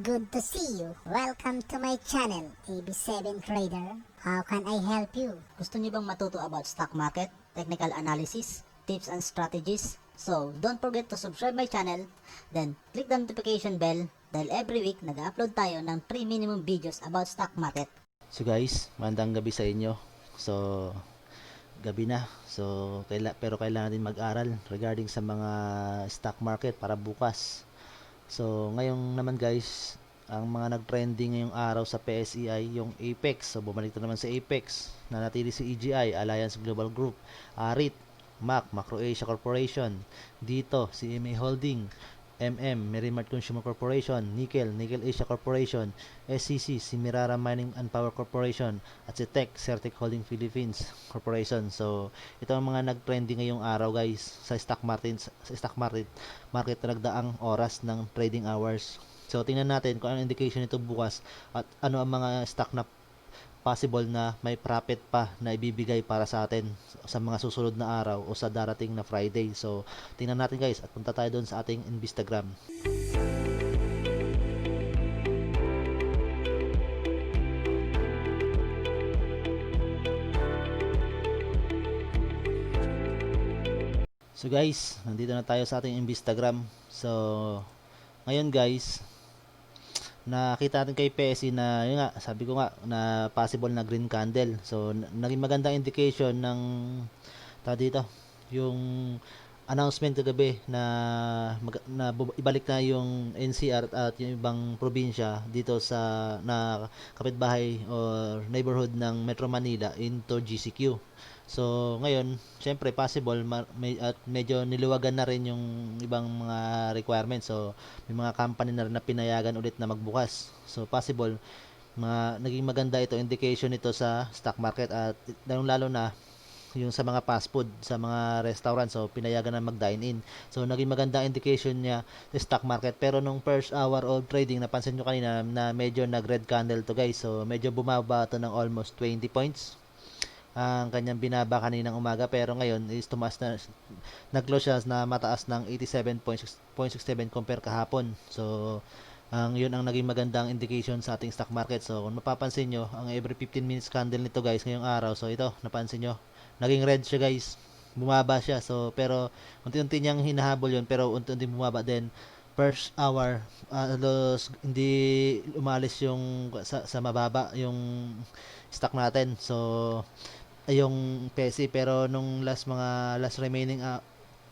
good to see you. Welcome to my channel, AB7 Trader. How can I help you? Gusto niyo bang matuto about stock market, technical analysis, tips and strategies? So, don't forget to subscribe my channel, then click the notification bell dahil every week nag-upload tayo ng 3 minimum videos about stock market. So guys, magandang gabi sa inyo. So, gabi na. So, pero kailangan din mag-aral regarding sa mga stock market para bukas. So, ngayong naman guys, ang mga nag-trending ngayong araw sa PSE ay yung Apex. So, bumalik na naman sa Apex. Nanatili si EGI, Alliance Global Group, ARIT, MAC, Macro Asia Corporation. Dito, si CMA Holding, Merrimart Consumer Corporation, Nickel Asia Corporation, SCC, Simirara Mining and Power Corporation, at si Certec Holding Philippines Corporation. So, ito ang mga nag-trending ngayong araw guys sa stock market, market na nagdaang oras ng trading hours. So, tingnan natin kung ano indication nito bukas at ano ang mga stock na possible na may profit pa na ibibigay para sa atin sa mga susunod na araw o sa darating na Friday. So, tingnan natin guys at punta tayo doon sa ating Instagram. So guys, nandito na tayo sa ating Instagram. So, ngayon guys, nakita natin kay PSE na yun nga, sabi ko nga na possible na green candle. So naging magandang indication ng dito yung announcement kagabi na ibalik na yung NCR at yung ibang probinsya dito sa na kapitbahay or neighborhood ng Metro Manila into GCQ. So ngayon, syempre possible at medyo niluwagan na rin yung ibang mga requirements. So may mga company na rin na pinayagan ulit na magbukas. So possible naging maganda ito indication nito sa stock market at lalo na yung sa mga fast food, sa mga restaurant. So pinayagan na mag-dine in. So naging maganda indication niya sa stock market. Pero nung first hour of trading, napansin nyo kanina na medyo nag-red candle to guys. So medyo bumaba to ng almost 20 points ang kanyang binaba kaninang umaga, pero ngayon is tumaas na, nag-close siya na mataas ng 87.67 compare kahapon. So yun ang naging magandang indication sa ating stock market. So kung mapapansin nyo, ang every 15 minutes candle nito guys ngayong araw, so ito napansin nyo, naging red siya guys, bumaba siya. So pero unti-unti niyang hinahabol yun, pero unti-unti bumaba din. First hour, hindi umalis yung sa mababa yung stock natin. So yung PSE, pero nung last remaining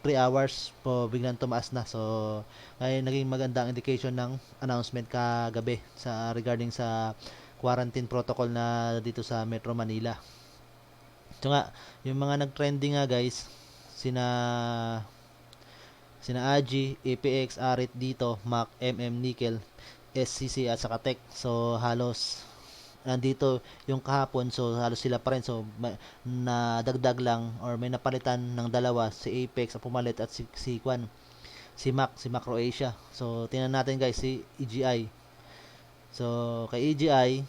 3 hours po biglang tumaas na. So ay naging magandang indication ng announcement kagabi sa regarding sa quarantine protocol na dito sa Metro Manila. Ito nga yung mga nag-trending nga guys, sina AGI, APX, ARIT dito, MAC, Nickel, SCC at saka Tech. So halos nandito yung kahapon, so halos sila pa rin. So nadagdag lang or may napalitan ng dalawa, si Apex ang pumalit at si MAC, si Macro Asia. So tingnan natin guys si EGI. So kay EGI,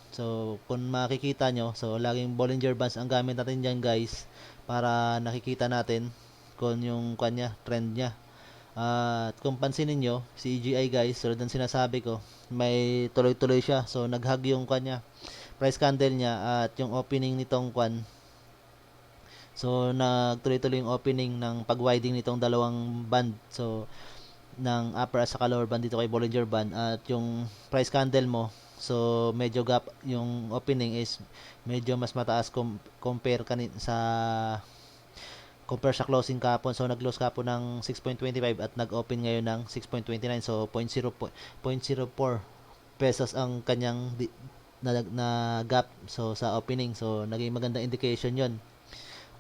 so kung makikita nyo, so laging Bollinger Bands ang gamit natin dyan guys para nakikita natin kung yung kanya trend niya. At kung pansinin nyo, si EGI guys, tulad ng sinasabi ko, may tuloy-tuloy siya. So nag-hug yung kanya price candle niya at yung opening nitong so nagtuloy-tuloy yung opening ng pag-widening nitong dalawang band. So ng upper at saka lower band dito kay Bollinger Band, at yung price candle mo, so medyo gap yung opening is medyo mas mataas compare sa closing kahapon. So nag-close kahapon ng 6.25 at nag-open ngayon ng 6.29. So 0.04 pesos ang kanyang na gap so sa opening. So naging magandang indication 'yon.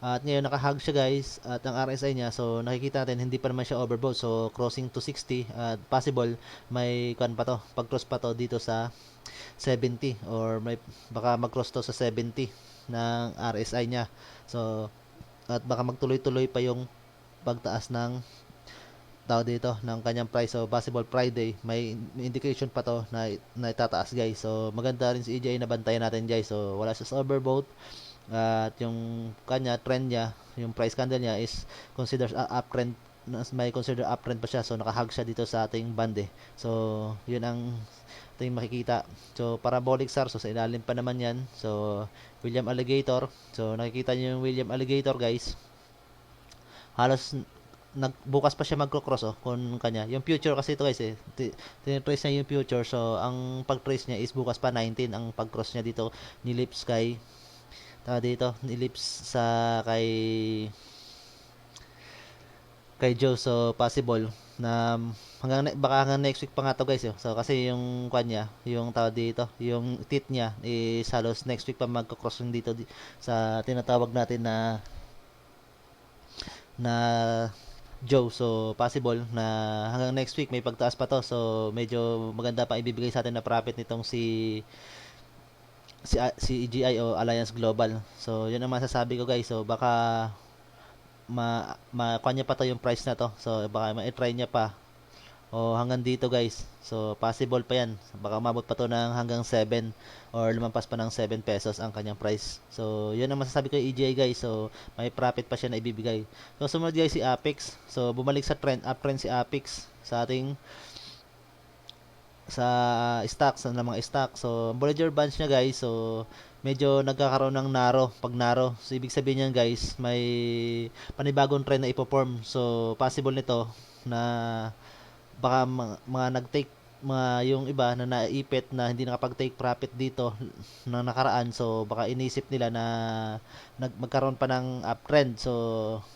At ngayon nakahug siya guys, at ang RSI niya, so nakikita natin hindi pa naman siya overbought. So crossing to 60 at possible may pag-cross pa to dito sa 70 or may baka mag-cross to sa 70 ng RSI niya. So at baka magtuloy-tuloy pa yung pagtaas ng dito ng kanyang price. So possible Friday may indication pa to na itataas guys. So maganda rin si EJ na bantayan natin guys. So wala siya sa overbought at yung kanya trend niya, yung price candle niya is considered uptrend may consider uptrend pa siya. So nakahag siya dito sa ating band eh. So yun ang ating makikita. So parabolic SAR, so sa ilalim pa naman yan. So William Alligator. So nakikita niyo yung William Alligator guys. Halos nagbukas pa siya magko-cross kung kanya. Yung future kasi ito guys eh. Tinatrace niya yung future. So ang pag-trace niya is bukas pa 19 ang pag-cross niya dito ni Lips kay dito ni Lips sa kay Joe. So possible na baka hanggang next week pa nga to guys so kasi yung kanya yung dito yung teeth niya is halos next week pa magko-cross yung dito sa tinatawag natin na Joe. So possible na hanggang next week may pagtaas pa to. So medyo maganda pa ibibigay sa atin na profit nitong si EGI o Alliance Global. So yun ang masasabi ko guys. So baka kanya pa to yung price na to. So baka ma-try niya pa o hanggang dito guys. So possible pa yan. Baka umabot pa to ng hanggang 7 or lumampas pa ng 7 pesos ang kanyang price. So yun ang masasabi ko kay EGI guys. So may profit pa siya na ibibigay. So sumunod guys si Apex. So bumalik sa uptrend si Apex sa ating stocks ng mga stock. So Bollinger Bands niya guys. So medyo nagkakaroon ng narrow pag narrow. So ibig sabihin niyan guys may panibagong trend na ipo-form. So possible nito na baka mga nag-take yung iba na naipit na hindi nakapag-take profit dito na nakaraan. So baka inisip nila na magkaroon pa ng uptrend. So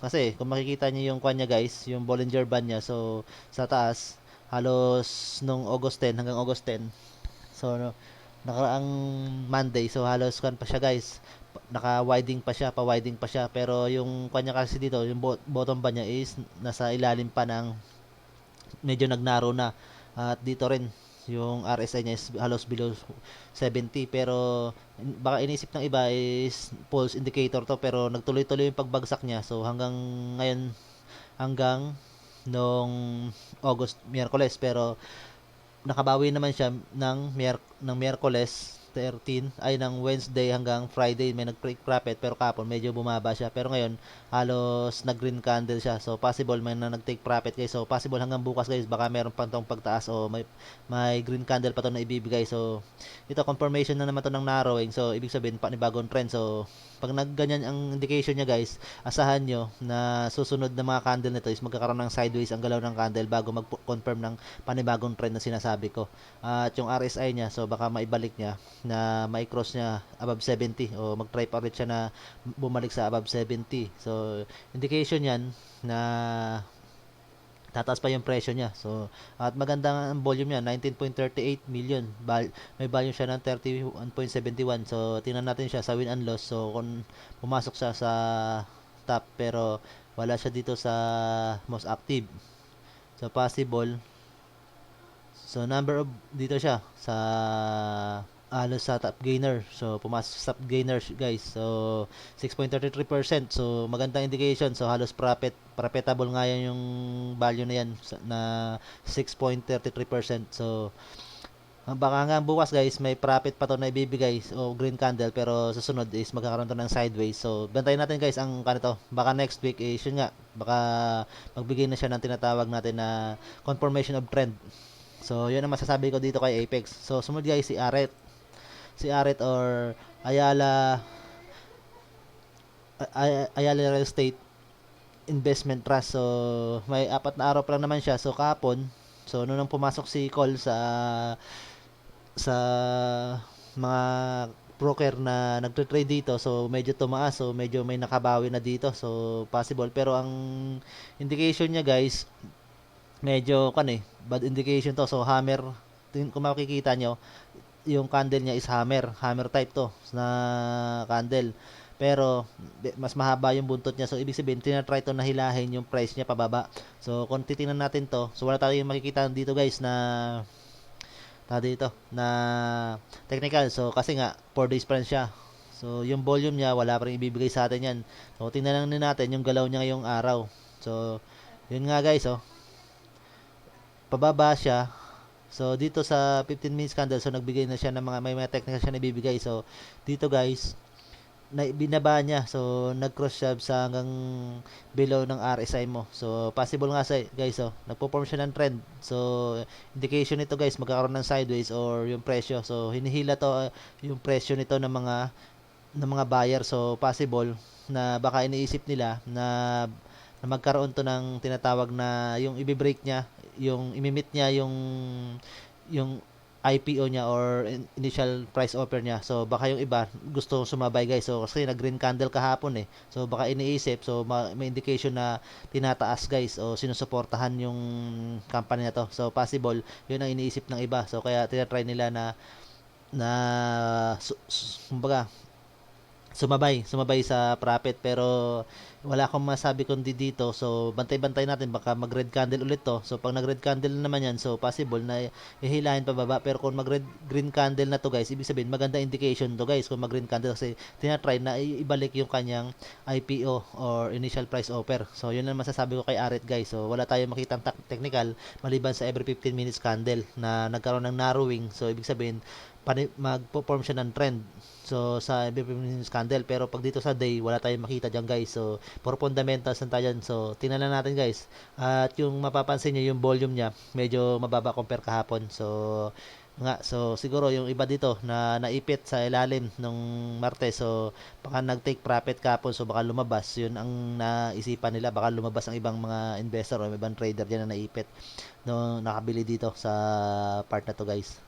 kasi kung makikita niyo yung kanya guys, yung Bollinger Band niya. So sa taas halos nung August 10 hanggang August 10. So nakaraang Monday so halos pa siya guys. Naka-widening pa siya, pa-widening pa siya. Pero yung kanya kasi dito, yung bottom ba niya is nasa ilalim pa ng medyo nagnaro na. At dito rin yung RSI niya is halos below 70 pero baka inisip ng iba is pulse indicator to pero nagtuloy-tuloy yung pagbagsak niya. So hanggang ngayon hanggang nung Miyerkules pero nakabawi naman siya ng Miyerkules 13 ay ng Wednesday hanggang Friday may nag-break profit pero kapon medyo bumaba siya pero ngayon halos nag-green candle siya. So possible may na nag-take profit guys. So possible hanggang bukas guys baka meron pa tong pagtaas o may green candle pa to na ibibigay. So ito confirmation na naman to ng narrowing. So ibig sabihin panibagong trend. So pag nagganyan ang indication niya guys, asahan nyo na susunod na mga candle nito is magkakaroon ng sideways ang galaw ng candle bago mag-confirm ng panibagong trend na sinasabi ko. At yung RSI niya, so baka maibalik niya na mai-cross niya above 70 o mag-try pa ulit siya na bumalik sa above 70. So indication yan na tataas pa yung presyo niya. So at maganda ang volume niya 19.38 million. May volume siya ng 31.71. So tingnan natin siya sa win and loss. So kung pumasok siya sa top pero wala siya dito sa most active. So possible. So number of dito siya sa halos sa top gainer. So pumasok sa top gainer guys. So 6.33%. So magandang indication. So halos profitable nga yan yung value na yan na 6.33%. So baka nga bukas guys may profit pa to na ibibigay o green candle pero susunod is magkakaroon to ng sideways. So bantayan natin guys ang kanito. Baka next week is yun nga baka magbigay na siya ng tinatawag natin na confirmation of trend. So yun ang masasabi ko dito kay Apex. So sumunod guys si Aret or Ayala Real Estate Investment Trust. So may 4 na araw pa lang naman siya. So kahapon, so nung pumasok si Cole sa mga broker na nagtre-trade dito, so medyo tumaas. So medyo may nakabawi na dito. So possible pero ang indication niya guys medyo bad indication to. So hammer, kung makikita nyo yung candle niya is hammer type to na candle pero mas mahaba yung buntot niya. So ibig sabihin tinatry to na hilahin yung price niya pababa. So kung titingnan natin to, so wala tayong makikita dito guys na dito na technical. So kasi nga 4 days pa rin siya. So yung volume niya wala pa rin ibibigay sa atin yan. So tingnan lang din natin yung galaw niya ngayong araw. So yun nga guys pababa siya. So dito sa 15 minutes candle so nagbigay na siya ng may mga technical siya na ibibigay. So dito guys na binaba niya. So nag-cross siya sa hanggang below ng RSI mo. So possible nga guys, nagpo-form siya ng trend. So indication nito guys, magkakaroon ng sideways or yung presyo. So hinihila to yung presyo nito ng mga buyer. So possible na baka iniisip nila na magkaroon to ng tinatawag na yung i-break niya, yung imimit niya yung IPO niya or initial price offer niya. So baka yung iba gusto sumabay guys. So kasi nag-green candle kahapon eh. So baka iniisip, so may indication na tinataas guys o sinusuportahan yung company na to. So possible, yun ang iniisip ng iba. So kaya tinatry nila na kumbaga sumabay sa profit, pero wala akong masabi kundi dito. So bantay-bantay natin, baka mag red candle ulit to. So pag nag red candle na naman yan, so possible na ihilahin pababa. Pero kung mag red green candle na to guys, ibig sabihin maganda indication to guys kung mag green candle, kasi tinatry na ibalik yung kanyang IPO or initial price offer. So yun lang masasabi ko kay Aret guys. So wala tayong makitang technical maliban sa every 15 minutes candle na nagkaroon ng narrowing. So ibig sabihin magpo-form siya ng trend. So sa every 15 minutes candle, pero pag dito sa day wala tayong makita diyan guys. So for fundamentals lang tayo dyan. So tingnan na natin guys. At yung mapapansin niyo yung volume niya medyo mababa compare kahapon. So siguro yung iba dito na naipit sa ilalim nung Martes, so baka nag-take profit kahapon, so baka lumabas. Yun ang naisipan nila, baka lumabas ang ibang mga investor o ibang trader diyan na naipit no, nakabili dito sa part na to guys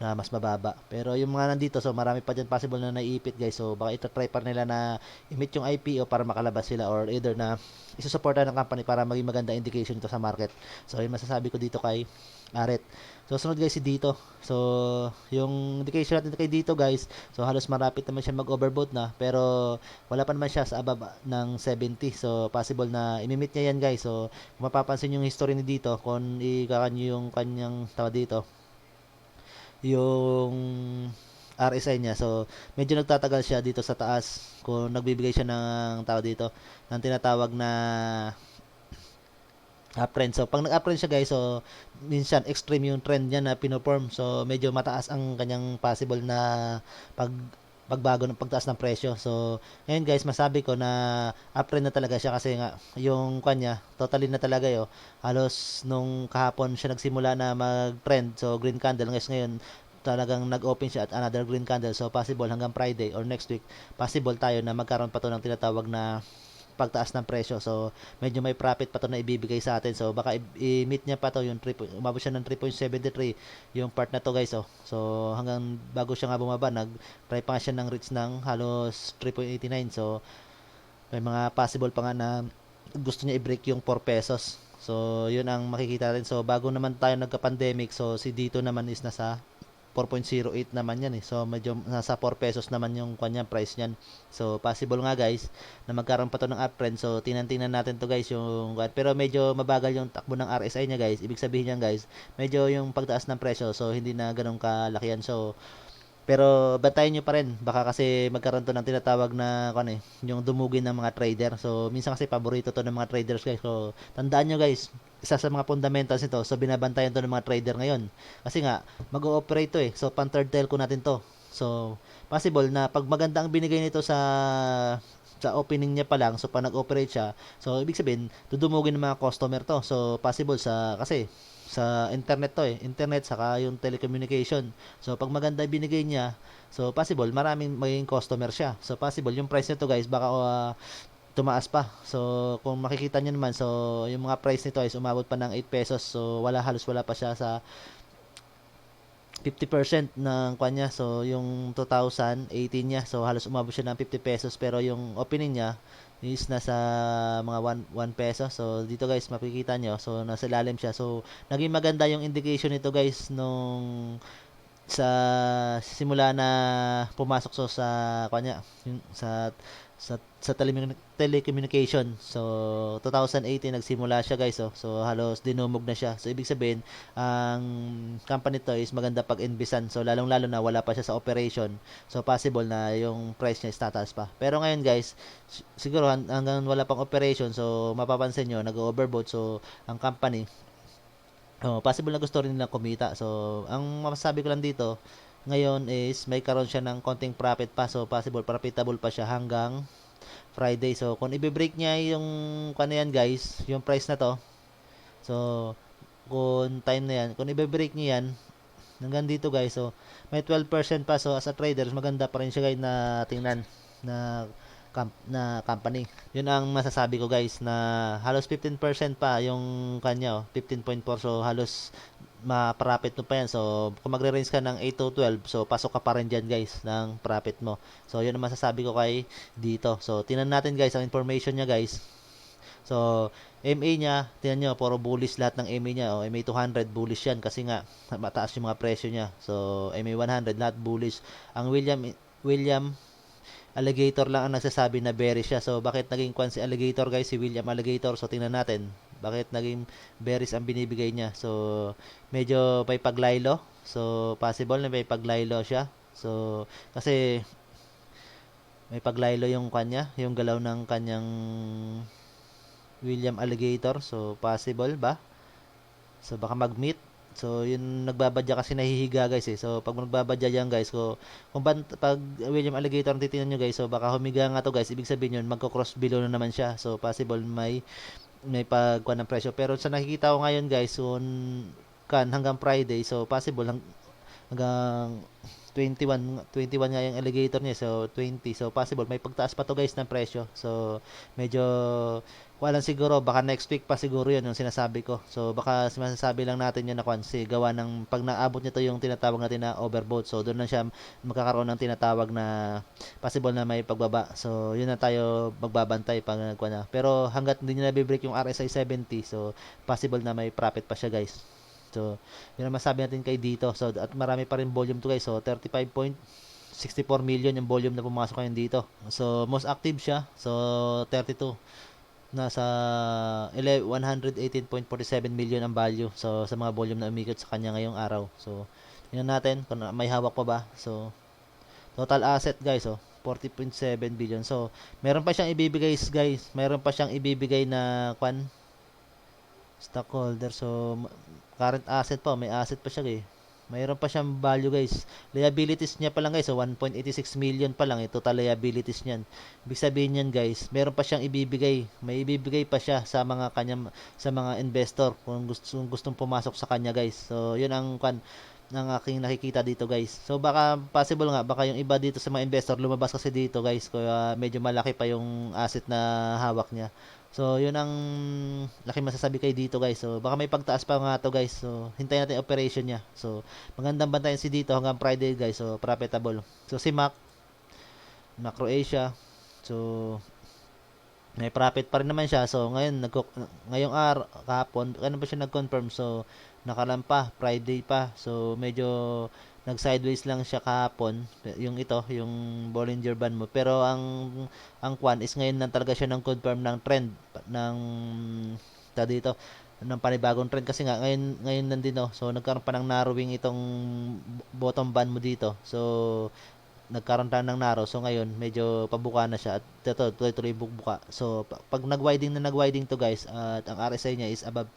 na mas mababa. Pero yung mga nandito, so marami pa dyan possible na naiipit guys. So baka ito-try pa nila na i-meet yung IPO para makalabas sila, or either na isusuporta ng company para maging maganda indication ito sa market. So yun masasabi ko dito kay Aret. So sunod guys si dito. So yung indication natin kay dito guys, so halos marapit naman siya mag-overbought na, pero wala pa naman siya sa ababa ng 70. So possible na imimit niya yan guys. So kung mapapansin yung history ni dito, kung ikakanyo yung kanyang tawa dito, yung RSI niya. So, medyo nagtatagal siya dito sa taas kung nagbibigay siya ng tao dito ng tinatawag na uptrend. So, pag nag-uptrend siya guys, so minsan extreme yung trend niya na pinoform. So, medyo mataas ang kanyang possible na pagbago ng pagtaas ng presyo. So, ngayon guys, masabi ko na uptrend na talaga siya, kasi nga yung kanya totally na talaga halos nung kahapon siya nagsimula na mag-trend. So, green candle guys, ngayon talagang nag-open siya at another green candle. So, possible hanggang Friday or next week, possible tayo na magkaroon pa to ng tinatawag na pagtaas ng presyo. So medyo may profit pa to na ibibigay sa atin. So baka i-meet niya pa to yung umabot siya ng 3.73 yung part na to guys. So hanggang bago siya nga bumaba, nag-try pa nga siya ng reach ng halos 3.89. So may mga possible pa nga na gusto niya i-break yung 4 pesos. So yun ang makikita natin. So bago naman tayo nagka-pandemic, so si dito naman is nasa 4.08 naman yan eh. So medyo nasa 4 pesos naman yung kanyang price niyan. So possible nga guys na magkaroon pa to ng uptrend. So tingnan natin to guys yung, pero medyo mabagal yung takbo ng RSI niya guys. Ibig sabihin niyan guys, medyo yung pagtaas ng presyo, so hindi na ganun kalaki yan. So pero bantayan nyo pa rin, baka kasi magkaroon to ng tinatawag na yung dumugin ng mga trader. So minsan kasi paborito to ng mga traders guys. So tandaan nyo guys, isa sa mga fundamentals nito, so binabantayan to ng mga trader ngayon. Kasi nga mag-ooperate to eh. So pan third telco natin to. So possible na pag maganda ang binigay nito sa opening niya pa lang, so pag nag-operate siya, so ibig sabihin dudumugin ng mga customer to. So possible kasi sa internet to eh. Internet saka yung telecommunication. So pag maganda binigay niya, so possible maraming magiging customer siya. So possible yung price nito guys baka tumaas pa. So kung makikita niyo naman, so yung mga price nito is umabot pa ng 8 pesos. So halos wala pa siya sa 50% ng kanya. So yung 2018 niya, so halos umabot siya ng 50 pesos, pero yung opening niya is nasa mga 1 peso. So dito guys makikita nyo, so nasa ilalim siya. So naging maganda yung indication nito guys nung sa simula na pumasok sa kanya sa telecommunication. So 2018 nagsimula siya guys. So halos dinumog na siya. So ibig sabihin ang company to is maganda pag-investan. So lalong-lalo na wala pa siya sa operation. So possible na yung price niya is tataas pa. Pero ngayon guys, siguro hanggang wala pang operation, so mapapansin nyo nag-overbought. So ang company possible na gusto rin nilang kumita. So ang masasabi ko lang dito, ngayon is may karoon siya ng konting profit pa. So, possible profitable pa siya hanggang Friday. So, kung i-break niya yung kano yan guys, yung price na to. So, kung time na yan, kung i-break niya yan, hanggang dito guys, so may 12% pa. So, as a trader, maganda pa rin siya guys na tingnan na company. Yun ang masasabi ko guys, na halos 15% pa yung kanya, 15.4. So, halos ma-profit mo pa yan. So, kung magre-range ka ng 8 to 12, so pasok ka pa rin dyan guys ng profit mo. So, yun ang masasabi ko kay dito. So, tinan natin guys ang information niya guys. So, MA niya, tingnan nyo, puro bullish lahat ng MA niya. O, MA 200, bullish yan kasi nga, mataas yung mga presyo niya. So, MA 100, lahat bullish. Ang William Alligator lang ang nagsasabi na bearish siya. So, bakit naging kwan si Alligator guys? Si William Alligator. So, tingnan natin. Bakit naging bearish ang binibigay niya? So, medyo may paglaylo. So, possible na may paglaylo siya. So, kasi may paglaylo yung kanya, yung galaw ng kanyang William Alligator. So, possible ba? So, baka mag-meet. So, yun nagbabadya kasi nahihiga guys eh. So, pag nagbabadya yan guys, pag William Alligator ang titingnan nyo guys, so baka humiga nga to guys, ibig sabihin yun, magko-cross below na naman siya. So, possible may pagkuha ng presyo. Pero sa nakikita ko ngayon guys, hanggang Friday, so possible hanggang 21 nga yung alligator niya, so 20, so possible may pagtaas pa to guys ng presyo. So medyo walang siguro, baka next week pa siguro yun yung sinasabi ko. So baka sinasabi lang natin yun na kasi gawa ng pag naabot nito yung tinatawag natin na overbought, so doon lang siya magkakaroon ng tinatawag na possible na may pagbaba. So yun na tayo magbabantay pag nagkuha na. Pero hanggat hindi niya nabibreak yung RSI 70, so possible na may profit pa siya guys. So, yun ang masabi natin kay dito. So, at marami pa rin volume to guys. So, 35.64 million yung volume na pumasok ngayon dito. So, most active siya. So, 32. Nasa 118.47 million ang value. So, sa mga volume na umikot sa kanya ngayong araw. So, yun natin kung may hawak pa ba. So, total asset guys, 40.7 billion. So, meron pa siyang ibibigay guys. Meron pa siyang ibibigay na stockholder. So, current asset pa, may asset pa siya mayroon pa siyang value guys. Liabilities niya pa lang guys, 1.86 million pa lang total liabilities niyan. Ibig sabihin niyan guys, meron pa siyang ibibigay, may ibibigay pa siya sa mga investor kung gustong pumasok sa kanya guys. So yun ang aking nakikita dito guys. So baka possible nga, baka yung iba dito sa mga investor lumabas kasi dito guys, kaya medyo malaki pa yung asset na hawak niya. So, yun ang laki masasabi kay dito guys. So, baka may pagtaas pa nga to guys. So, hintayin natin operation niya. So, magandang bantayan si dito hanggang Friday guys. So, profitable. So, si Macro Asia. So, may profit pa rin naman siya. So, ngayong kahapon, ano pa siya nag-confirm? So, nakalampa, Friday pa. So, medyo nag-sideways lang siya kahapon. Yung Bollinger Band mo. Pero, ang kwan is ngayon lang talaga siya nang confirm ng trend ng dito ng panibagong trend kasi nga ngayon nandito, so nagkaroon pa ng narrowing itong bottom band mo dito. So nagkaroon tayo ng narrow, so ngayon medyo pabuka na siya at ito tuloy buka. So pag nag-widening to guys, at ang RSI niya is above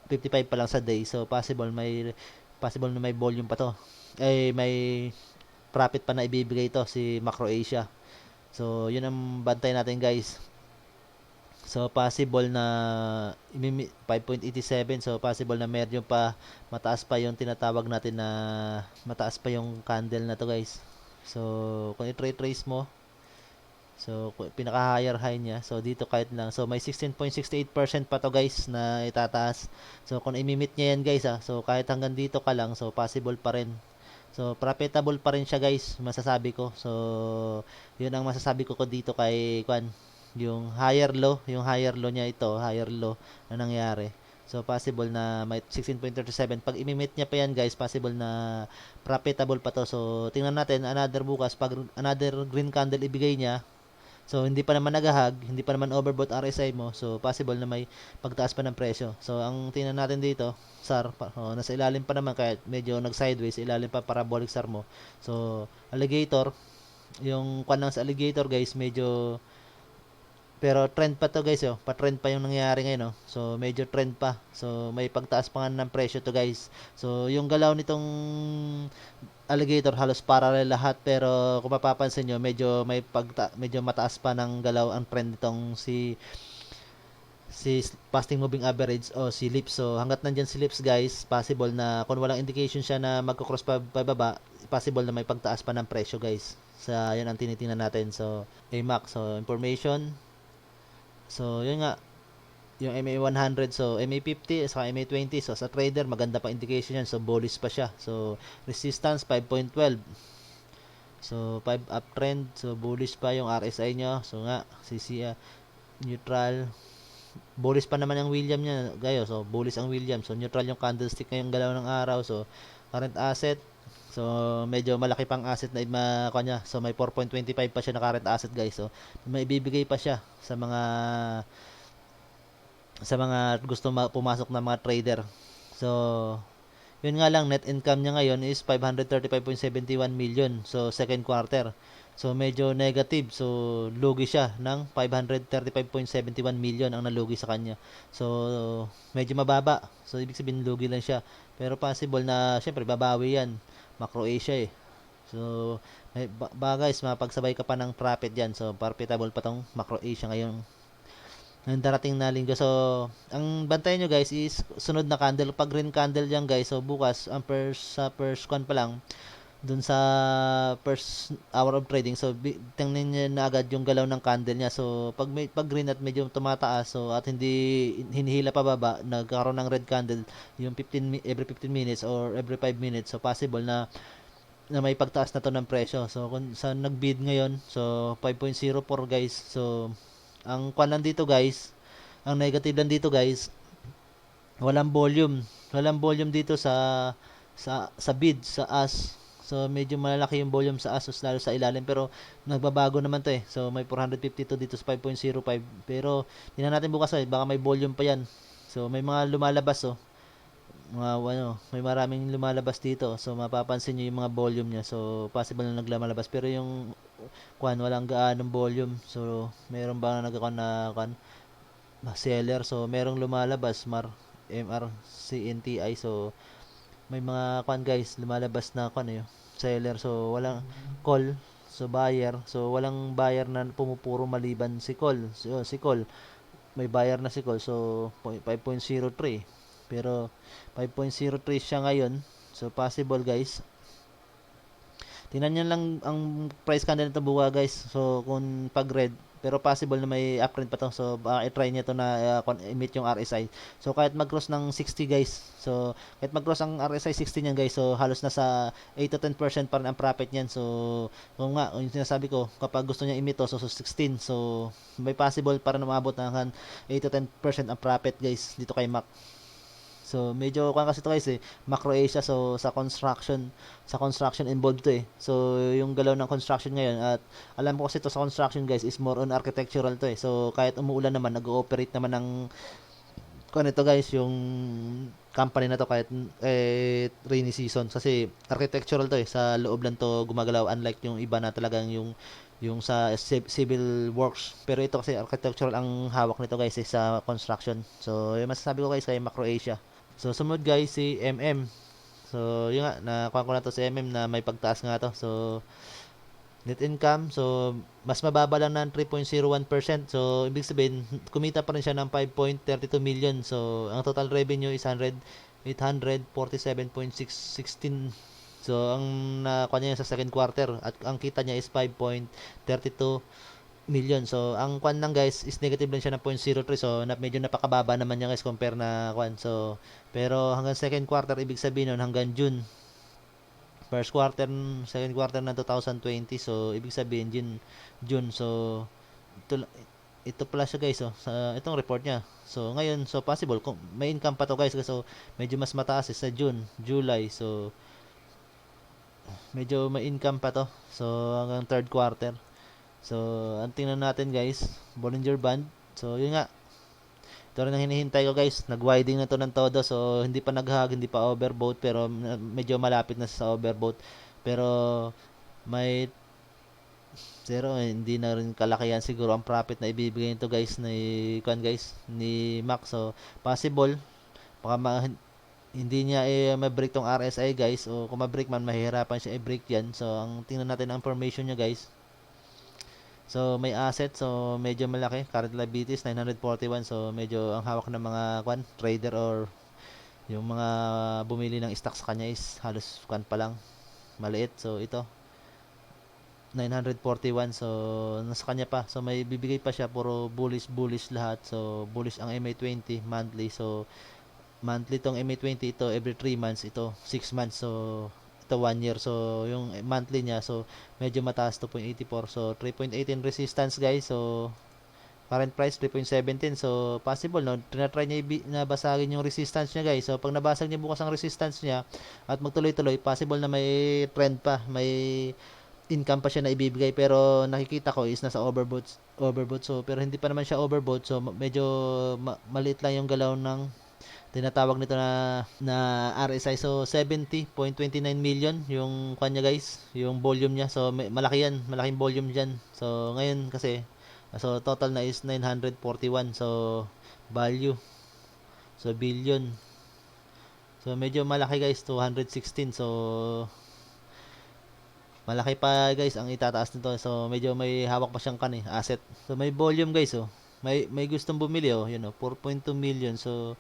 55 pa lang sa day, so possible na may volume pa to, may profit pa na ibibigay to si Macro Asia. So, yun ang bantay natin guys. So, possible na 5.87. So, possible na medyo pa mataas pa yung tinatawag natin na mataas pa yung candle na to guys. So, kung i-trace mo, so, pinaka-higher high niya. So, dito kahit lang. So, may 16.68% pa to guys na itataas. So, kung i-meet niya yan guys so, kahit hanggang dito ka lang, so, possible pa rin. So, profitable pa rin siya guys, masasabi ko. So, yun ang masasabi ko dito kay yung higher low niya higher low na nangyari. So, possible na may 16.37. Pag i-meet niya pa yan guys, possible na profitable pa to. So, tingnan natin, bukas, pag another green candle ibigay niya, so, hindi pa naman naghahag, hindi pa naman overbought RSI mo. So, possible na may pagtaas pa ng presyo. So, ang tingnan natin dito, SAR, nasa ilalim pa naman kahit medyo nag-sideways, ilalim pa parabolic SAR mo. So, alligator, yung lang sa alligator guys, medyo, pero trend pa to guys, pa-trend pa yung nangyayari ngayon, So, medyo trend pa. So, may pagtaas pa nga ng presyo to guys. So, yung galaw nitong alligator, halos parallel lahat, pero kung mapapansin nyo, medyo mataas pa ng galaw ang trend nitong si fasting moving average o si lips. So hanggat nandyan si lips guys, possible na kung walang indication siya na magko-cross pababa, possible na may pagtaas pa ng presyo guys. Sa yan ang tinitingnan natin. So AMAC, so information. So yun nga, yung MA100, so MA50 saka MA20, so sa trader maganda pa indication yan, so bullish pa siya. So resistance 5.12, so 5 uptrend, so bullish pa yung RSI nyo. So nga neutral, bullish pa naman ang William niya gayo, so bullish ang William. So neutral yung candlestick ngayong galaw ng araw. So current asset, so medyo malaki pang asset na kanya, so may 4.25 pa siya na current asset guys. So may bibigay pa siya sa mga gusto pumasok na mga trader. So yun nga lang, net income niya ngayon is 535.71 million, so second quarter. So medyo negative, so lugi siya ng 535.71 million ang nalugi sa kanya. So medyo mababa, so ibig sabihin lugi lang siya, pero possible na syempre babawi yan, Macro Asia eh. So guys, mapagsabay ka pa ng profit yan, so profitable pa tong Macro Asia ngayon ng darating na linggo. So ang bantayan nyo guys is sunod na candle. Pag green candle yan guys, so bukas ang first one pa lang dun sa first hour of trading, so tingnan niyo na agad yung galaw ng candle niya. So pag green at medyo tumataas, so at hindi hinihila pa baba, nagkaroon ng red candle yung every 15 minutes or every 5 minutes, so possible na may pagtaas na to ng presyo. So kung sa nagbid ngayon, so 5.04 guys. So ang kwan lang dito guys, ang negative lang dito guys, walang volume dito sa bid, sa as. So medyo malaki yung volume sa ASUS lalo sa ilalim, pero nagbabago naman to eh. So may 452 dito sa 5.05, pero tingnan natin bukas baka may volume pa yan. So may mga lumalabas may maraming lumalabas dito. So mapapansin niyo yung mga volume niya. So possible na naglamalabas, pero yung walang gaanong volume. So meron ba seller? So merong lumalabas MR CNTI. So may mga guys lumalabas na seller. So walang call, so buyer. So walang buyer na pumupuro maliban si call. So si call may buyer na si call, so 5.03, pero 5.03 siya ngayon. So possible guys, tingnan nyo lang ang price candle nito buka guys. So kung pag red, pero possible na may uptrend pa to. So i-try niya to na emit yung RSI. So kahit mag-cross ng 60 guys, so kahit mag-cross ang RSI 60 niyan guys, so halos nasa 8 to 10% pa rin ang profit niyan. So kung nga, yung sinasabi ko, kapag gusto niya emit to, so 16, so may possible para na maabot ng 8 to 10% ang profit guys dito kay Mac. So medyo kasi to guys Macro Asia, so sa construction involved to eh. So yung galaw ng construction ngayon, at alam ko kasi to sa construction guys is more on architectural to eh. So kahit umuulan naman, nag-ooperate naman ng ito guys, yung company na to kahit rainy season, kasi architectural to eh. Sa loob lang to gumagalaw, unlike yung iba na talagang yung sa civil works. Pero ito kasi architectural ang hawak nito guys sa construction. So yung masasabi ko guys kay Macro Asia. So sumunod guys si MM. So yun nga, nakuha ko na to si MM na may pagtaas nga to. So net income, so mas mababa lang ng 3.01%. So ibig sabihin kumita pa rin siya ng 5.32 million. So ang total revenue is 847.616. So ang nakuha niya sa second quarter, at ang kita niya is 5.32 million. So ang kwan lang guys is negative lang siya ng 0.03. So medyo napakababa naman niya guys compare na kwan. So pero hanggang second quarter, ibig sabihin nun hanggang June. First quarter, second quarter ng 2020. So ibig sabihin June. So ito pala siya guys, sa itong report niya. So ngayon, so possible kung may income pa to guys, so medyo mas mataas sa June, July. So medyo may income pa to. So hanggang third quarter. So ang tingnan natin guys, Bollinger Band. So yun nga, ito rin ang hinihintay ko guys. Nag-widening na to ng todo. So hindi pa nag-hug, hindi pa overbought, pero medyo malapit na sa overbought. Pero may hindi na rin kalakihan siguro ang profit na ibibigay nito guys ni Mac. So possible baka hindi niya ma-break tong RSI guys, o kung ma-break man mahihirapan siya i-break yan. So ang tingnan natin ang information niya guys. So may asset, so medyo malaki, current liabilities 941, so medyo ang hawak ng mga trader or yung mga bumili ng stock sa kanya is halos pa lang, maliit. So ito 941, so nasa kanya pa, so may bibigay pa siya, puro bullish lahat. So bullish ang MA20 monthly, so monthly tong MA20, ito every 3 months, ito 6 months, so ito 1 year. So yung monthly niya, so medyo mataas, 2.84, so 3.18 resistance guys. So current price 3.17, so possible no, tinatry niya nabasagin yung resistance niya guys. So pag nabasag niya bukas ang resistance niya at magtuloy-tuloy, possible na may trend pa, may income pa siya na ibibigay. Pero nakikita ko is nasa overbought, so pero hindi pa naman siya overbought, so medyo maliit lang yung galaw ng tinatawag nito na RSI. So 70.29 million yung kanya guys, yung volume niya. So malaki yan, malaking volume diyan. So ngayon kasi, so total na is 941, so value, so billion. So medyo malaki guys, 216, so malaki pa guys ang itataas nito. So medyo may hawak pa siyang asset. So may volume guys, oh. May gustong bumili, oh, yun, oh, 4.2 million. So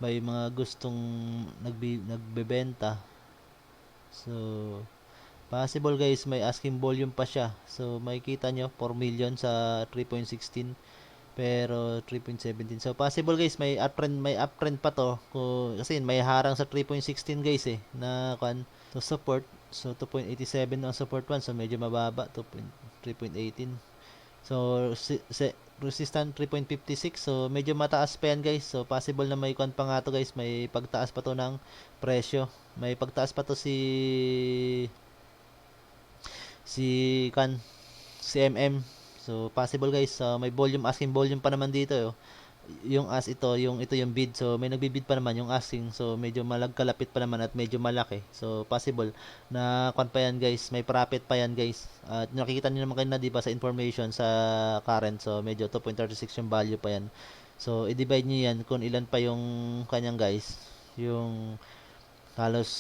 may mga gustong nagbebenta. So possible guys, may asking volume pa siya. So makikita nyo 4 million sa 3.16, pero 3.17. So possible guys, may uptrend pa to, kasi may harang sa 3.16 guys na to support. So 2.87 ang support 1, so medyo mababa, 3.18. So resistant 3.56, so medyo mataas pa yan guys. So possible na may pa nga to guys, may pagtaas pa to ng presyo, may pagtaas pa to si MM. So possible guys, may volume, asking volume pa naman dito, yung ito yung bid. So may nagbibid pa naman yung asking, so medyo malagkalapit pa naman at medyo malaki. So possible na pa yan guys, may profit pa yan guys. At nakikita niyo naman kanina, di ba, sa information sa current, so medyo 2.36 yung value pa yan. So i-divide niyo yan kung ilan pa yung kanyang guys, yung halos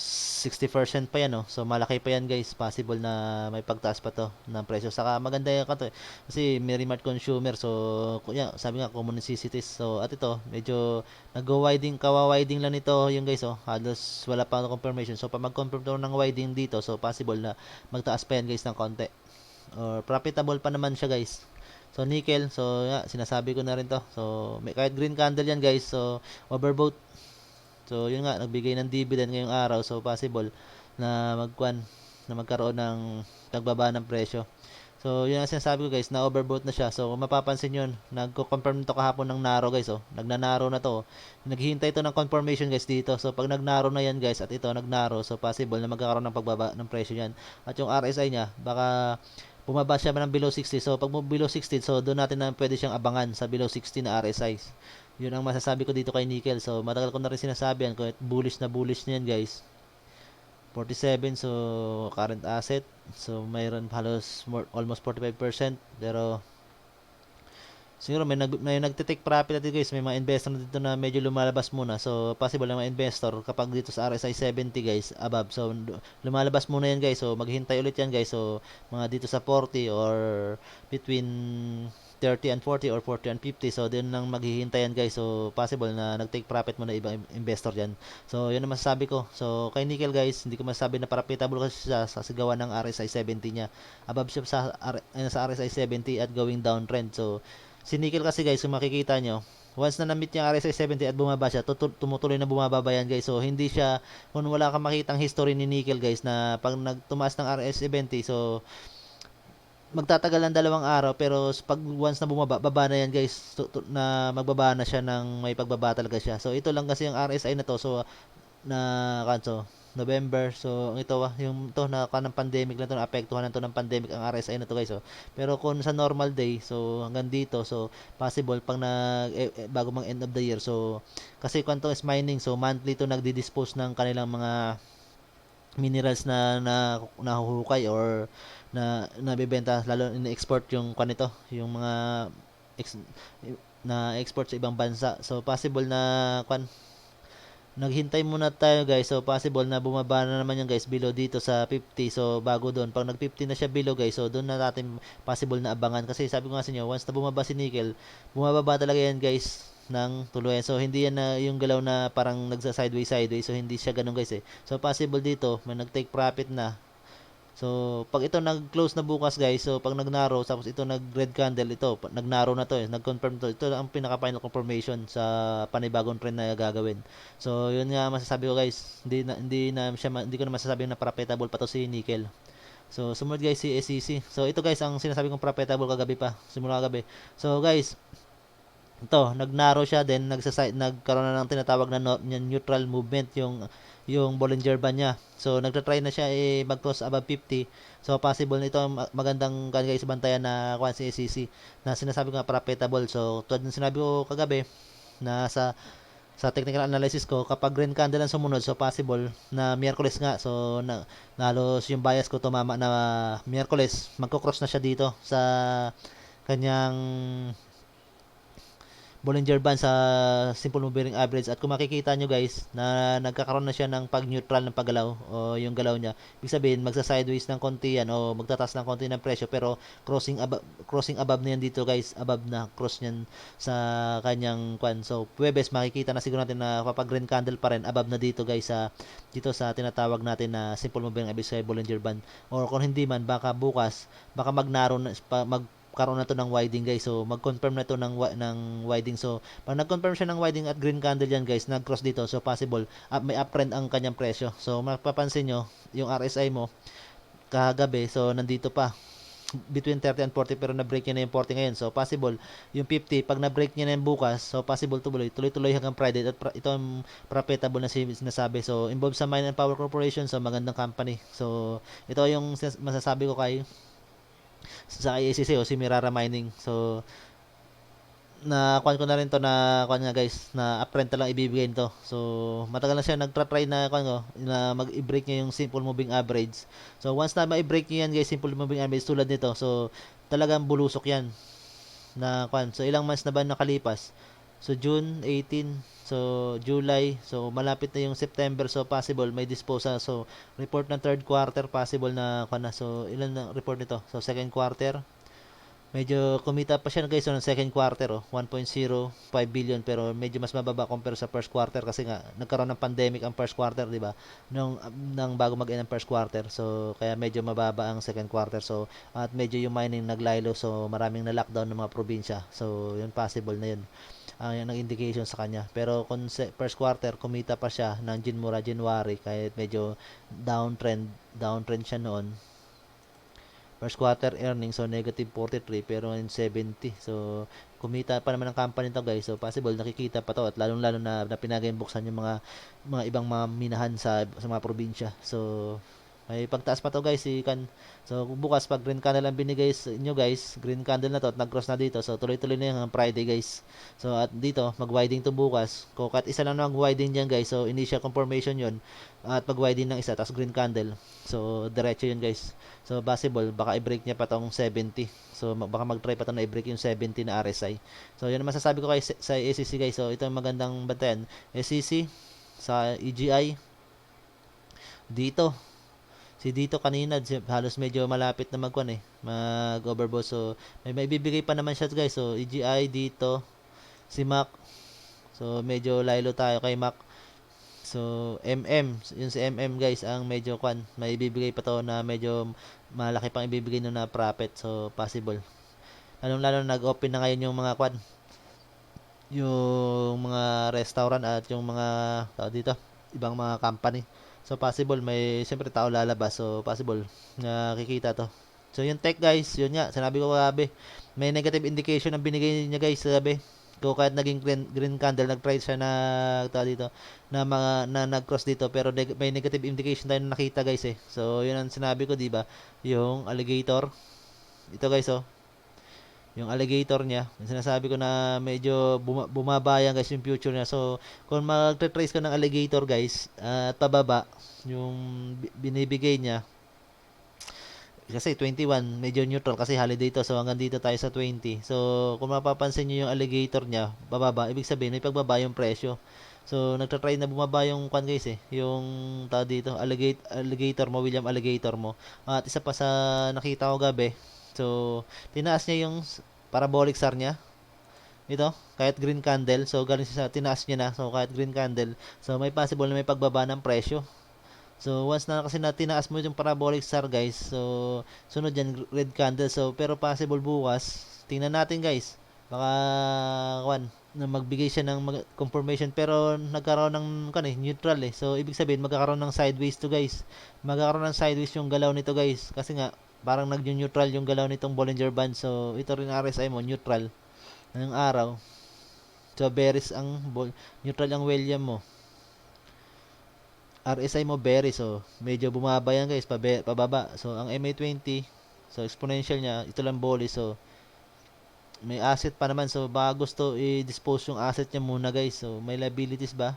60% pa yan, no? So malaki pa yan guys, possible na may pagtaas pa to ng presyo. Saka maganda yung kasi may remote consumer, so sabi nga common necessities. So at ito medyo kawa-widening lang nito yung guys, halos wala pa confirmation. So pag mag-confirm to ng widening dito, so possible na magtaas pa yan guys ng konti, or profitable pa naman siya guys. So nickel, so sinasabi ko na rin to, so kahit green candle yan guys, so overbought. So yun nga, nagbigay ng dividend ngayong araw, so possible na magkaroon ng pagbaba ng presyo. So yun ang sinasabi ko guys, na overbought na siya. So kung mapapansin yun, nagko-confirm nito kahapon ng narrow guys, nagnanarrow na to. Naghihintay ito ng confirmation guys dito. So pag nagnarrow na yan guys, at ito nagnarrow, so possible na magkakaroon ng pagbaba ng presyo yan. At yung RSI niya, baka bumaba siya ng below 60. So pag below 60, so doon natin na pwede siyang abangan sa below 60 na RSI. Yun ang masasabi ko dito kay nickel. So matagal ko na rin sinasabi yan, kahit bullish na yan guys. 47, so current asset, so mayroon halos almost 45%. Pero siguro may nagte-take profit dito guys, may mga investor dito na medyo lumalabas muna. So possible na mga investor kapag dito sa RSI 70 guys above, so lumalabas muna yan guys. So maghintay ulit yan guys, so mga dito sa 40 or between 30 and 40 or 40 and 50, so din lang maghihintayan guys. So possible na nag-take profit muna ibang investor diyan. So yun ang masasabi ko. So kay nickel guys, hindi ko masasabi na profitable kasi siya sa sigawan ng RSI 70 niya. Above siya sa RSI 70 at going downtrend. So si nickel kasi guys, kung makikita nyo, once na na-meet niya RSI 70 at bumaba siya, tumutuloy na bumababa yan guys. So hindi siya, kung wala kang makitang history ni nickel guys, na pag nagtumaas ng RSI 70, so magtatagal ng 2 araw, pero pag once na baba na yan guys, na magbaba na siya ng may pagbaba talaga siya. So ito lang kasi yung RSI na to, so November, so ito yung to na ng pandemic na to, naapektuhan na to ng pandemic ang RSI na to guys. Pero kung sa normal day, so hanggang dito, so possible pang bago mang end of the year. So kasi kanto is mining, so monthly to nagdi-dispose ng kanilang mga minerals na nahuhukay or nabebenta, lalo in-export yung yung mga na export sa ibang bansa. So possible na naghintay muna tayo guys. So possible na bumaba na naman yan guys below dito sa 50. So bago doon, pag nag 50 na siya below guys, so doon na natin possible na abangan. Kasi sabi ko nga sa inyo, once na bumaba si nickel, bumababa talaga yan guys ng tuluyan. So hindi yan na yung galaw na parang nagsa sideways. So hindi siya ganun guys eh. So possible dito may nag-take profit na. So, pag ito nag-close na bukas guys, so pag nag-narrow, tapos ito nag-red candle, ito, nag-narrow na to eh, nag-confirm to. Ito ang pinaka-final confirmation sa panibagong trend na gagawin. So, yun nga masasabi ko guys, hindi ko na masasabi na profitable pa to si nickel. So, sumunod guys si SCC. So, ito guys, ang sinasabi kong profitable kagabi pa, simula kagabi. So, guys, ito, nag-narrow siya, then nagkaroon na ng tinatawag na neutral movement, yung Bollinger Band niya. So, nagtatry na siya mag-cross above 50. So, possible nito magandang guys bantayan na kuan si SCC na sinasabi ko nga profitable. So, tulad ng sinabi ko kagabi na sa technical analysis ko, kapag green candle ang sumunod, so possible na Miyerkules nga. So, nalos yung bias ko tumama na Miyerkules, magko-cross na siya dito sa kanyang Bollinger Band sa simple moving average. At kung makikita nyo guys na nagkakaroon na siya ng pag-neutral ng paggalaw o yung galaw niya, ibig sabihin magsa-sideways ng konti yan o magtataas ng konti ng presyo, pero crossing above na yan dito guys, above na cross niyan sa kanyang kwan. So Huwebes makikita na siguro natin na kapag green candle pa rin, above na dito guys dito sa tinatawag natin na simple moving average sa Bollinger Band. Or kung hindi man, baka bukas mag-narrow na karoon na to ng widening guys. So mag-confirm na to ng widening. So pag nag-confirm siya ng widening at green candle yan guys, nag-cross dito, so possible may uptrend ang kanyang presyo. So mapapansin nyo yung RSI mo kagabi, so nandito pa between 30 and 40, pero na-break niya na yung 40 ngayon. So possible yung 50 pag na-break niya na yung bukas, so possible tuloy-tuloy hanggang Friday. At ito ang profitable na sinasabi. So involved sa Mine and Power Corporation, so magandang company. So ito yung masasabi ko sa IACC o si Mirara Mining. So kuan ko na rin to na kuan nga guys, na uptrend lang ibibigay nito. So matagal na siya nagtra-try na kuan ko na mag-i-break niya yung simple moving average. So once na ma-i-break niya yan guys, simple moving average tulad nito, so talagang bulusok yan na kuan. So ilang months na ba nakalipas? So June 18, so July, so malapit na yung September, so possible may disposal. So report ng third quarter, possible na kuan na. So ilan na report nito? So second quarter, medyo kumita pa siya guys ng second quarter 1.05 billion, pero medyo mas mababa compare sa first quarter kasi nga nagkaroon ng pandemic ang first quarter, di ba? Nang bago mag-end ang first quarter. So kaya medyo mababa ang second quarter. So at medyo yung mining naglaylo, so maraming na lockdown ng mga probinsya. So yun, possible na yun ang indication sa kanya. Pero kung first quarter kumita pa siya ng January, kahit medyo downtrend siya noon. First quarter earnings, so negative 43 pero in 70. So kumita pa naman ang company to guys. So possible nakikita pa to, at lalong-lalo na pinag-inboxan yung mga ibang mga minahan sa mga probinsya. So may pagtaas pa to guys si kan. So bukas pag green candle ang binigay sa inyo guys, green candle na to at nag-cross na dito. So tuloy-tuloy na yung Friday guys. So at dito mag-widening to bukas. Kung kat isa lang na mag-widening diyan guys, so initial confirmation yun. At mag-widening ng isa tapos green candle. So diretso yun guys. So possible baka i-break niya pa tong 70. So baka mag-try pa to na i-break yung 70 na RSI. So yun ang masasabi ko kay sa SCC guys. So ito ang magandang bantayan. SCC sa EGI dito. Si dito kanina halos medyo malapit na mag-overbought. So may bibigay pa naman siya guys. So EGI dito, si Mac. So medyo laylo tayo kay Mac. So yun si guys ang medyo may ibibigay pa to na medyo malaki pang ibibigay na profit. So possible. Lalo nag-open na ngayon yung mga yung mga restaurant at yung mga dito ibang mga company. So possible may siyempre tao lalabas, so possible nakikita to. So yung tech guys, yun nga sinabi ko kagabi, may negative indication ang binigay niya guys kagabi. Kung kahit naging green candle, nag-try siya dito na nag-cross dito, pero may negative indication tayo na nakita guys eh. So yun ang sinabi ko, di ba? Yung alligator. Ito guys yung alligator niya, yung sinasabi ko na medyo bumabayan guys yung future niya. So kung magte-trace ka ng alligator guys at pababa yung binibigay niya, kasi 21 medyo neutral kasi holiday to, so hanggang dito tayo sa 20. So kung mapapansin niyo yung alligator niya bababa, ibig sabihin may pagbaba yung presyo. So nagta-try na bumaba yung kwan guys yung tao dito, alligator mo, William alligator mo. At isa pa sa nakita ko gabi, so tinaas niya yung parabolic SAR niya. Ito, kahit green candle, so galing siya sa tinaas niya na, so kahit green candle, so may possible na may pagbaba ng presyo. So once na kasi na tinaas mo yung parabolic SAR guys, so sunod yan red candle, so pero possible bukas, tingnan natin guys, baka kwan na magbigay siya ng confirmation pero nagkaroon ng neutral so ibig sabihin magkakaroon ng sideways to guys, magkakaroon ng sideways yung galaw nito guys, kasi nga parang nag-neutral yung galaw nitong Bollinger Band, so ito rin RSI mo neutral ng araw, so bearish ang neutral ang William mo, RSI mo bearish, so medyo bumaba yan guys, pababa, so ang MA20 so exponential niya ito lang bullish, so may asset pa naman, so baka gusto i-dispose yung asset niya muna guys, so may liabilities ba,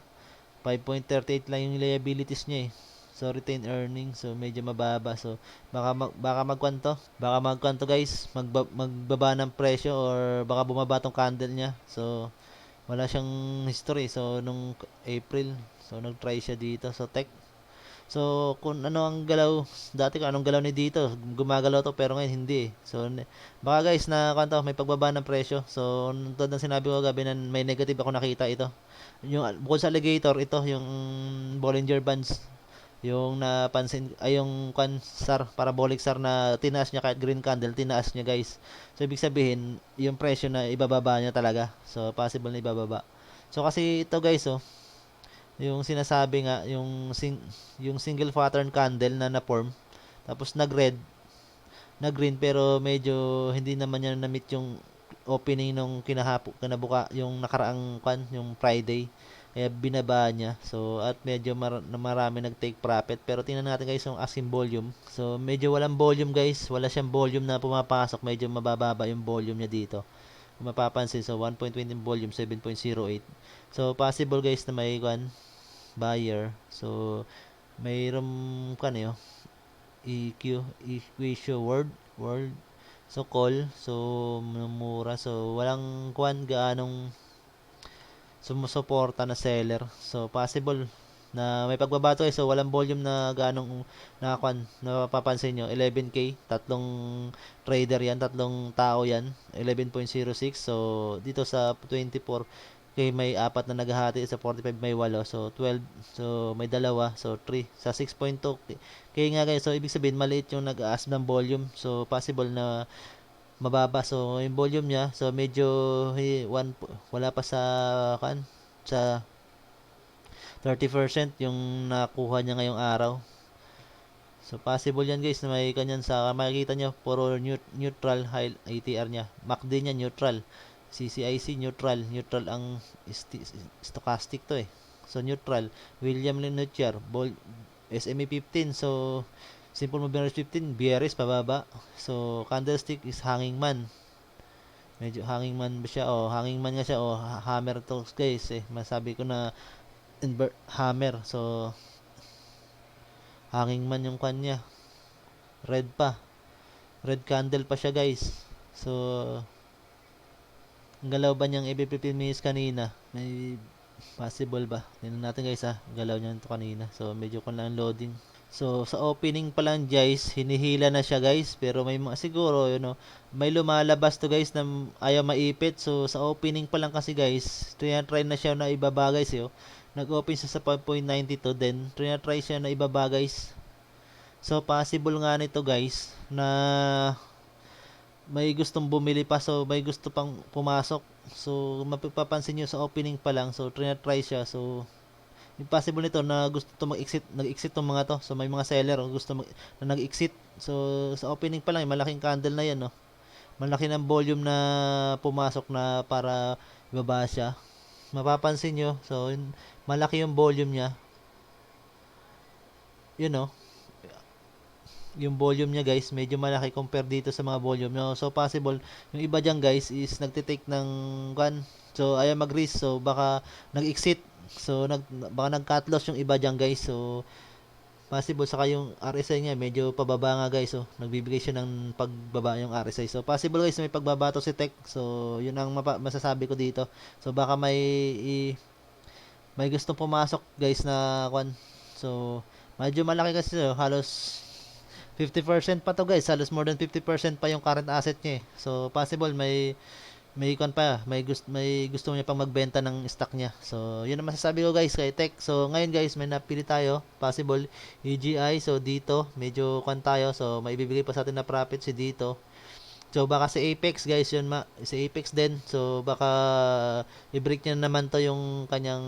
5.38 lang yung liabilities niya so retained earnings, so medyo mababa, so baka magkwanto guys, magbaba ng presyo or baka bumaba tong candle niya, so wala siyang history, so nung April, so nag-try siya dito, so tech. So, kung ano ang galaw, dati kung anong galaw ni dito, gumagalaw to, pero ngayon hindi. So, baka guys, na kanto, may pagbaba ng presyo. So, tulad ng sinabi ko gabi na may negative ako nakita ito. Yung, bukod sa alligator, ito, yung Bollinger Bands. Yung napansin, ay yung SAR, parabolic SAR na tinaas niya kahit green candle, tinaas niya guys. So, ibig sabihin, yung presyo na ibababa niya talaga. So, possible na ibababa. So, kasi ito guys, oh, yung sinasabi nga yung single pattern candle na na-form tapos nag-red nag-green pero medyo hindi naman niya na-meet yung opening nung kinabuka yung nakaraang yung Friday, kaya binaba niya, so at medyo marami nag-take profit, pero tingnan natin guys yung asking volume, so medyo walang volume guys, wala siyang volume na pumapasok, medyo mabababa yung volume niya dito kung mapapansin, so 1.20 volume, 7.08, so possible guys na may buyer, so mayroong equation word, so call, so mura, so walang gaanong sumusuporta na seller, so possible na may pagbabato so walang volume na ganong napapansin nyo, 11k, tatlong trader yan, tatlong tao yan, 11.06, so dito sa 24 kay may apat na naghahati, sa 45 may 8, so 12, so may dalawa, so 3 sa 6.2 kaya nga guys, so ibig sabihin maliit yung nag-aas ng volume, so possible na mababa, so yung volume niya, so medyo wala pa sa sa 30% yung nakuha niya ngayong araw, so possible yan guys na may kanyan, sa makikita nyo puro neutral high ATR niya, MACD niya neutral, CCIC neutral ang stochastic to so neutral, William Lenoir SME 15, so simple moving average 15, bearish pababa, so candlestick is hanging man, medyo hanging man ba siya, hanging man nga siya, hammer to guys, masabi ko na hammer, so hanging man yung kanya, red candle pa siya guys, so ang galaw ba niyang every 15 minutes kanina? May possible ba? Tingnan natin guys galaw niya ito kanina. So medyo kun lang loading. So sa opening pa lang guys, hinihila na siya guys, pero may siguro may lumalabas to guys na ayaw maipit. So sa opening pa lang kasi guys, try na siya na ibaba guys Nag-open siya sa 5.92, then try siya na ibaba guys. So possible nga nito guys na may gustong bumili pa, so may gusto pang pumasok, so mapapansin nyo sa opening pa lang, so try siya, so impossible nito na gusto to nag-exit tong mga to, so may mga seller gusto na nag-exit, so sa opening pa lang malaking candle na yan malaki ng volume na pumasok na para ibaba siya, mapapansin nyo, so malaki yung volume niya, yung volume niya guys, medyo malaki compare dito sa mga volume so possible yung iba dyan guys is nagtitake ng so ayaw mag-risk, so baka nag-exit, so baka nag-cut loss yung iba dyan guys, so possible, saka yung RSI niya medyo pababa nga guys, so nagbibigay siya ng pagbaba yung RSI, so possible guys may pagbabato si tech, so yun ang masasabi ko dito, so baka may may gustong pumasok guys na kwan. So medyo malaki kasi, halos 50% pa to guys, halos more than 50% pa yung current asset niya eh. So possible may kon pa, may gusto niya pang magbenta ng stock niya. So yun ang masasabi ko guys kay Tech. So ngayon guys, may napili tayo, possible EGI. So dito medyo kon tayo, so may bibigay pa sa atin na profit si dito. So baka si Apex guys, yun si Apex din. So baka i-break niya naman to yung kanyang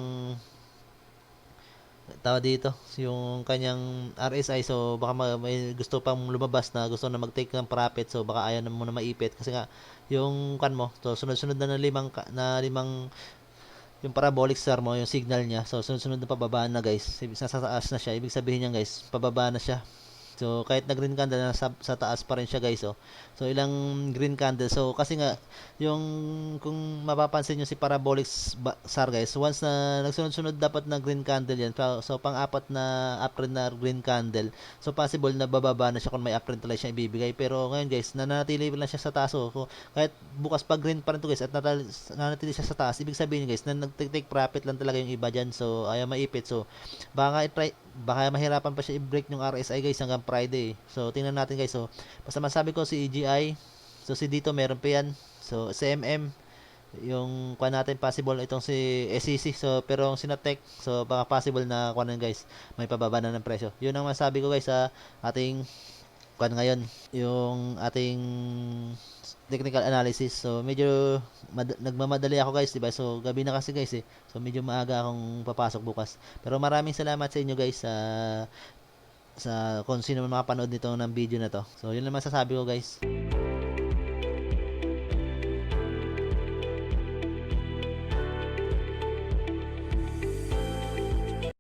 tao dito, yung kanyang RSI. So baka may gusto pang lumabas na gusto na mag-take ng profit, so baka ayaw na muna maipit kasi nga yung kan mo, so sunod-sunod na limang yung parabolic star mo, yung signal niya, so sunod-sunod na pababa na guys, nasa taas na siya, ibig sabihin niya guys, pababa na siya. So kahit na green candle na sa taas pa rin siya guys, oh. So ilang green candle. So kasi nga yung kung mapapansin niyo si parabolic SAR guys, once na nagsunod-sunod dapat na green candle yan. So pang-apat na uptrend na green candle. So possible na bababa na siya kung may uptrend talaga siya ibibigay. Pero ngayon guys, nananatili lang siya sa taas. So kahit bukas pa green pa rin to guys at nananatili siya sa taas, ibig sabihin guys na nag-take profit lang talaga yung iba diyan. So ayaw maipit. So baka mahirapan pa siya i-break yung RSI guys hanggang Friday. So tingnan natin guys. So basta masabi ko si EGI, so si dito meron pa yan. So CMM, yung kuha natin possible itong si SEC. So pero yung Sinatec, so baka possible na kuha guys, may pababa na ng presyo. Yun ang masabi ko guys sa ating kuha ngayon, yung ating technical analysis. So medyo nagmamadali ako guys, diba? So gabi na kasi guys eh. So medyo maaga akong papasok bukas. Pero maraming salamat sa inyo guys sa kung sino man makapanood nito ng video na to. So yun lang masasabi ko guys.